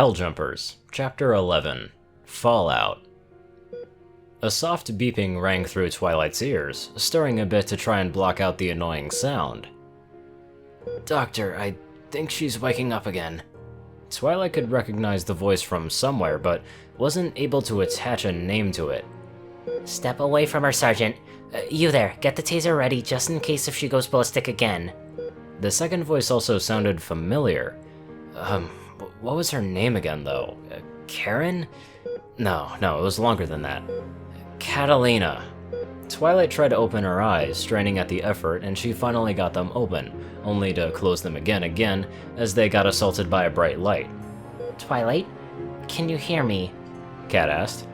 Helljumpers, Chapter 11, Fallout. A soft beeping rang through Twilight's ears, stirring a bit to try and block out the annoying sound. "Doctor, I think she's waking up again." Twilight could recognize the voice from somewhere, but wasn't able to attach a name to it. "Step away from her, Sergeant. You there, get the taser ready just in case if she goes ballistic again." The second voice also sounded familiar. What was her name again, though? Karen? No, it was longer than that. Catalina. Twilight tried to open her eyes, straining at the effort, and she finally got them open, only to close them again, as they got assaulted by a bright light. "Twilight, can you hear me?" Cat asked.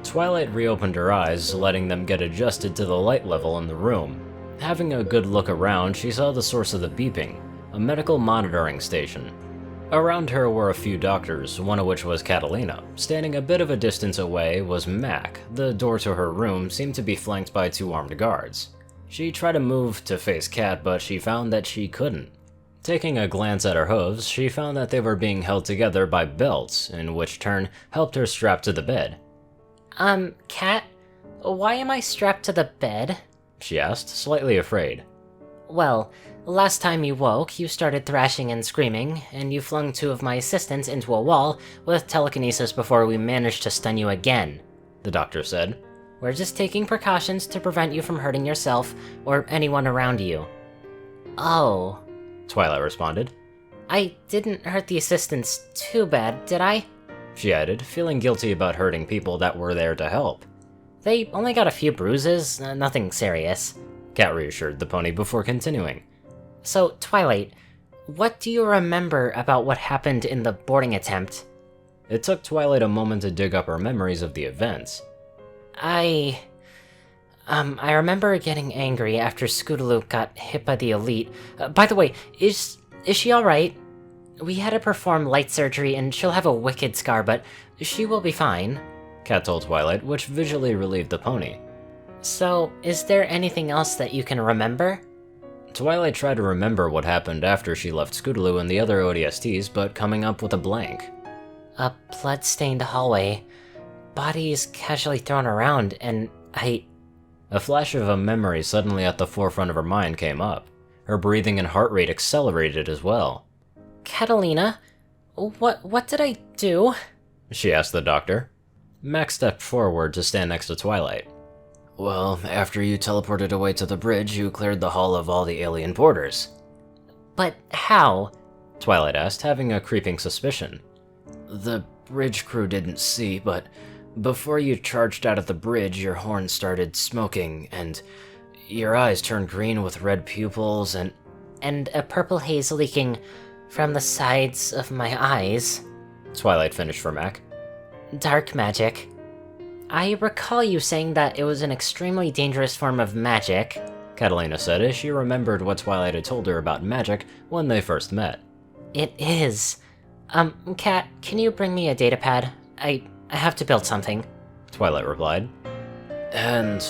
Twilight reopened her eyes, letting them get adjusted to the light level in the room. Having a good look around, she saw the source of the beeping, a medical monitoring station. Around her were a few doctors, one of which was Catalina. Standing a bit of a distance away was Mac. The door to her room seemed to be flanked by 2 armed guards. She tried to move to face Cat, but she found that she couldn't. Taking a glance at her hooves, she found that they were being held together by belts, in which turn helped her strap to the bed. Cat, why am I strapped to the bed?" she asked, slightly afraid. "Well, last time you woke, you started thrashing and screaming, and you flung 2 of my assistants into a wall with telekinesis before we managed to stun you again," the doctor said. "We're just taking precautions to prevent you from hurting yourself or anyone around you." "Oh," Twilight responded. "I didn't hurt the assistants too bad, did I?" she added, feeling guilty about hurting people that were there to help. "They only got a few bruises, nothing serious," Cat reassured the pony before continuing. "So, Twilight, what do you remember about what happened in the boarding attempt?" It took Twilight a moment to dig up her memories of the events. I remember getting angry after Scootaloo got hit by the elite. By the way, is she alright? We had to perform light surgery and she'll have a wicked scar, but she will be fine," Cat told Twilight, which visually relieved the pony. "So, is there anything else that you can remember?" Twilight tried to remember what happened after she left Scootaloo and the other ODSTs, but coming up with a blank. "A blood-stained hallway, bodies casually thrown around, and A flash of a memory suddenly at the forefront of her mind came up. Her breathing and heart rate accelerated as well. "Catalina, what did I do?" she asked the doctor. Max stepped forward to stand next to Twilight. "Well, after you teleported away to the bridge, you cleared the hall of all the alien boarders." "But how?" Twilight asked, having a creeping suspicion. "The bridge crew didn't see, but before you charged out of the bridge, your horn started smoking, and your eyes turned green with red pupils, And a purple haze leaking from the sides of my eyes," Twilight finished for Mac. "Dark magic. I recall you saying that it was an extremely dangerous form of magic," Catalina said as she remembered what Twilight had told her about magic when they first met. "It is. Cat, can you bring me a datapad? I have to build something," Twilight replied. "And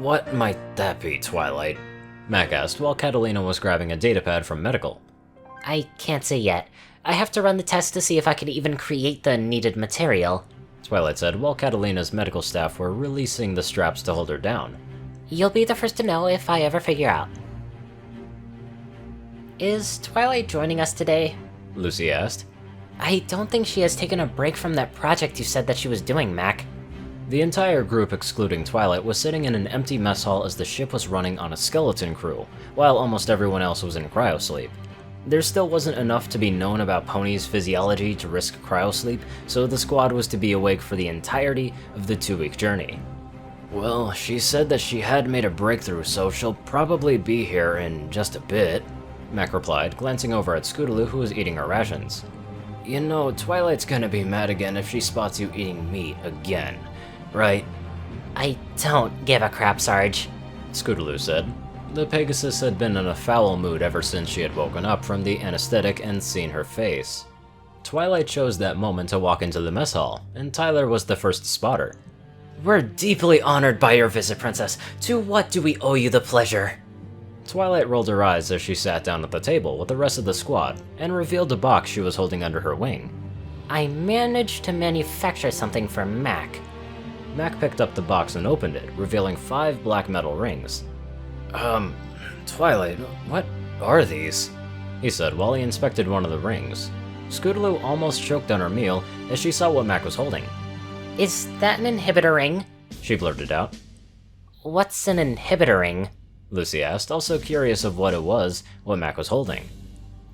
what might that be, Twilight?" Mac asked while Catalina was grabbing a datapad from medical. "I can't say yet. I have to run the test to see if I can even create the needed material," Twilight said while Catalina's medical staff were releasing the straps to hold her down. "You'll be the first to know if I ever figure out." "Is Twilight joining us today?" Lucy asked. "I don't think she has taken a break from that project you said that she was doing, Mac." The entire group, excluding Twilight, was sitting in an empty mess hall as the ship was running on a skeleton crew, while almost everyone else was in cryosleep. There still wasn't enough to be known about Pony's physiology to risk cryosleep, so the squad was to be awake for the entirety of the 2-week journey. "Well, she said that she had made a breakthrough, so she'll probably be here in just a bit," Mac replied, glancing over at Scootaloo, who was eating her rations. "You know, Twilight's gonna be mad again if she spots you eating meat again, right?" "I don't give a crap, Sarge," Scootaloo said. The Pegasus had been in a foul mood ever since she had woken up from the anesthetic and seen her face. Twilight chose that moment to walk into the mess hall, and Tyler was the first to spot her. "We're deeply honored by your visit, Princess. To what do we owe you the pleasure?" Twilight rolled her eyes as she sat down at the table with the rest of the squad, and revealed a box she was holding under her wing. I managed to manufacture something for Mac. Mac picked up the box and opened it, revealing 5 black metal rings. Twilight, what are these? He said while he inspected one of the rings. Scootaloo almost choked on her meal as she saw what Mac was holding. Is that an inhibitor ring? She blurted out. What's an inhibitor ring? Lucy asked, also curious of what it was, what Mac was holding.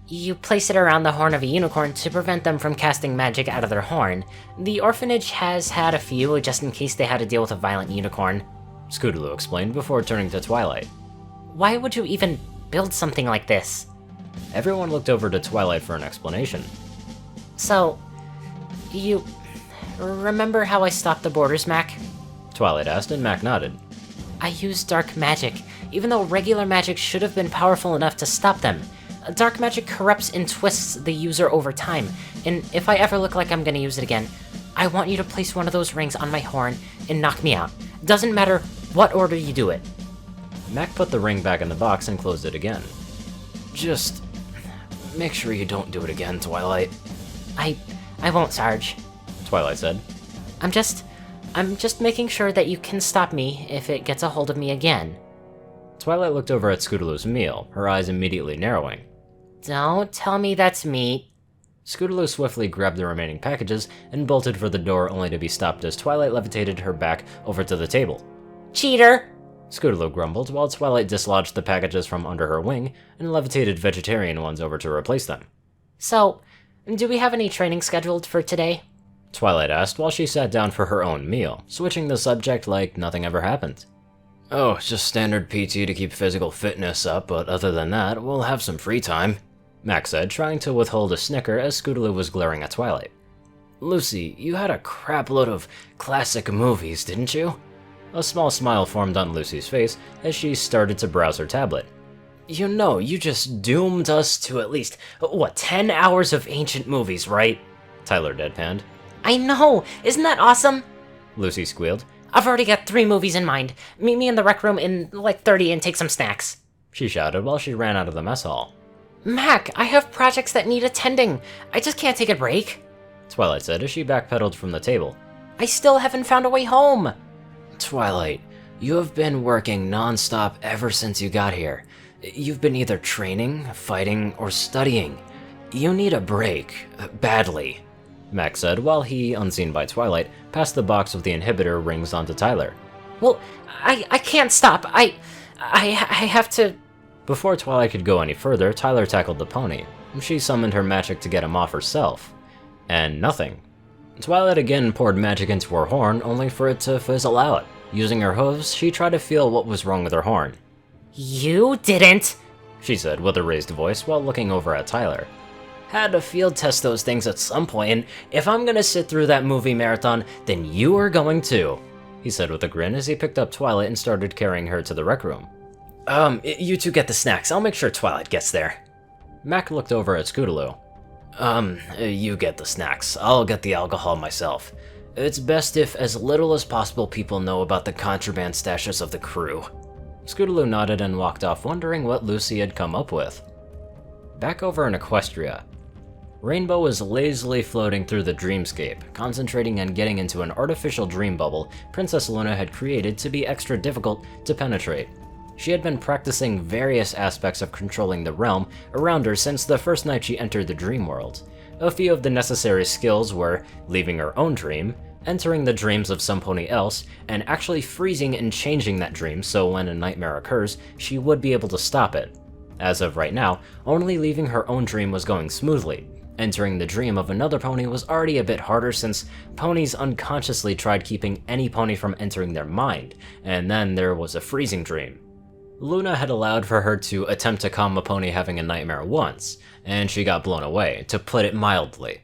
You place it around the horn of a unicorn to prevent them from casting magic out of their horn. The orphanage has had a few just in case they had to deal with a violent unicorn. Scootaloo explained before turning to Twilight. Why would you even build something like this? Everyone looked over to Twilight for an explanation. So, you remember how I stopped the boarders, Mac? Twilight asked, and Mac nodded. I used dark magic, even though regular magic should have been powerful enough to stop them. Dark magic corrupts and twists the user over time, and if I ever look like I'm gonna use it again, I want you to place one of those rings on my horn and knock me out. Doesn't matter what order you do it. Mac put the ring back in the box and closed it again. Just make sure you don't do it again, Twilight. I won't, Sarge. Twilight said. I'm just making sure that you can stop me if it gets a hold of me again. Twilight looked over at Scootaloo's meal, her eyes immediately narrowing. Don't tell me that's meat. Scootaloo swiftly grabbed the remaining packages and bolted for the door only to be stopped as Twilight levitated her back over to the table. Cheater! Scootaloo grumbled while Twilight dislodged the packages from under her wing and levitated vegetarian ones over to replace them. So, do we have any training scheduled for today? Twilight asked while she sat down for her own meal, switching the subject like nothing ever happened. Oh, just standard PT to keep physical fitness up, but other than that, we'll have some free time, Mac said, trying to withhold a snicker as Scootaloo was glaring at Twilight. Lucy, you had a crapload of classic movies, didn't you? A small smile formed on Lucy's face as she started to browse her tablet. You know, you just doomed us to at least, 10 hours of ancient movies, right? Tyler deadpanned. I know! Isn't that awesome? Lucy squealed. I've already got 3 movies in mind. Meet me in the rec room in like 30 and take some snacks. She shouted while she ran out of the mess hall. Mac, I have projects that need attending. I just can't take a break. Twilight said as she backpedaled from the table. I still haven't found a way home. Twilight, you have been working non-stop ever since you got here. You've been either training, fighting, or studying. You need a break, badly, Mac said while he, unseen by Twilight, passed the box with the inhibitor rings onto Tyler. Well, I can't stop. I have to... Before Twilight could go any further, Tyler tackled the pony. She summoned her magic to get him off herself. And nothing. Twilight again poured magic into her horn, only for it to fizzle out. Using her hooves, she tried to feel what was wrong with her horn. You didn't, she said with a raised voice while looking over at Tyler. Had to field test those things at some point, and if I'm gonna sit through that movie marathon, then you are going too, he said with a grin as he picked up Twilight and started carrying her to the rec room. You two get the snacks, I'll make sure Twilight gets there. Mac looked over at Scootaloo. You get the snacks, I'll get the alcohol myself. It's best if as little as possible people know about the contraband stashes of the crew. Scootaloo nodded and walked off, wondering what Lucy had come up with. Back over in Equestria, Rainbow was lazily floating through the dreamscape, concentrating on getting into an artificial dream bubble Princess Luna had created to be extra difficult to penetrate. She had been practicing various aspects of controlling the realm around her since the first night she entered the dream world. A few of the necessary skills were leaving her own dream, entering the dreams of somebody else, and actually freezing and changing that dream so when a nightmare occurs, she would be able to stop it. As of right now, only leaving her own dream was going smoothly. Entering the dream of another pony was already a bit harder since ponies unconsciously tried keeping any pony from entering their mind, and then there was a freezing dream. Luna had allowed for her to attempt to calm a pony having a nightmare once, and she got blown away, to put it mildly.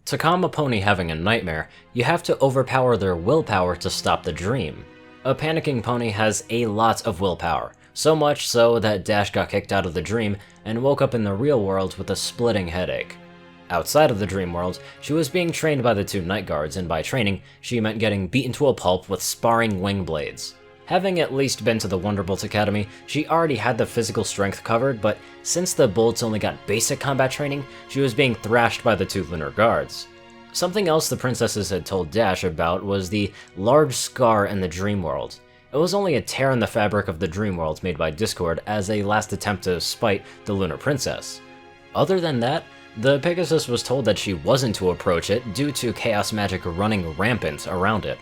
To calm a pony having a nightmare, you have to overpower their willpower to stop the dream. A panicking pony has a lot of willpower, so much so that Dash got kicked out of the dream and woke up in the real world with a splitting headache. Outside of the dream world, she was being trained by the 2 night guards, and by training, she meant getting beaten to a pulp with sparring wing blades. Having at least been to the Wonderbolt Academy, she already had the physical strength covered, but since the Bolts only got basic combat training, she was being thrashed by the 2 lunar guards. Something else the princesses had told Dash about was the large scar in the dream world. It was only a tear in the fabric of the dream world made by Discord as a last attempt to spite the Lunar Princess. Other than that, the Pegasus was told that she wasn't to approach it due to chaos magic running rampant around it.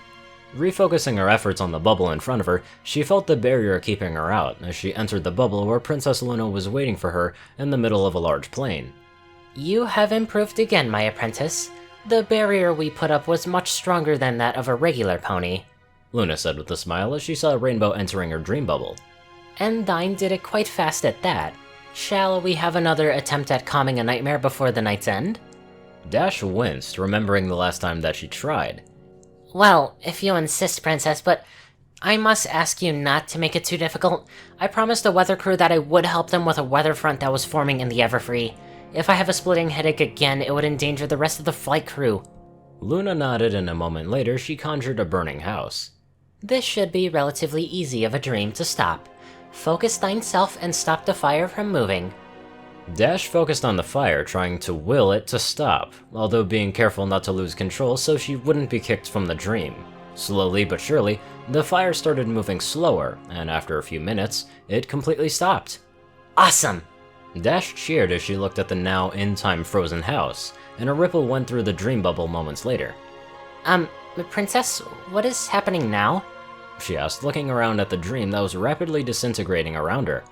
Refocusing her efforts on the bubble in front of her, she felt the barrier keeping her out as she entered the bubble where Princess Luna was waiting for her in the middle of a large plain. You have improved again, my apprentice. The barrier we put up was much stronger than that of a regular pony, Luna said with a smile as she saw Rainbow entering her dream bubble. And thine did it quite fast at that. Shall we have another attempt at calming a nightmare before the night's end? Dash winced, remembering the last time that she tried. Well, if you insist, Princess, but I must ask you not to make it too difficult. I promised the weather crew that I would help them with a weather front that was forming in the Everfree. If I have a splitting headache again, it would endanger the rest of the flight crew. Luna nodded, and a moment later she conjured a burning house. This should be relatively easy of a dream to stop. Focus thine self and stop the fire from moving. Dash focused on the fire, trying to will it to stop, although being careful not to lose control so she wouldn't be kicked from the dream. Slowly but surely, the fire started moving slower, and after a few minutes, it completely stopped. Awesome! Dash cheered as she looked at the now in-time frozen house, and a ripple went through the dream bubble moments later. Princess, what is happening now? She asked, looking around at the dream that was rapidly disintegrating around her.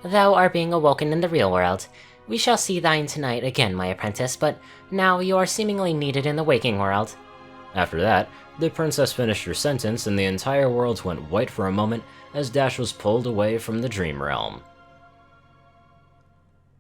Thou art being awoken in the real world. We shall see thine tonight again, my apprentice, but now you are seemingly needed in the waking world. After that, the princess finished her sentence and the entire world went white for a moment as Dash was pulled away from the dream realm.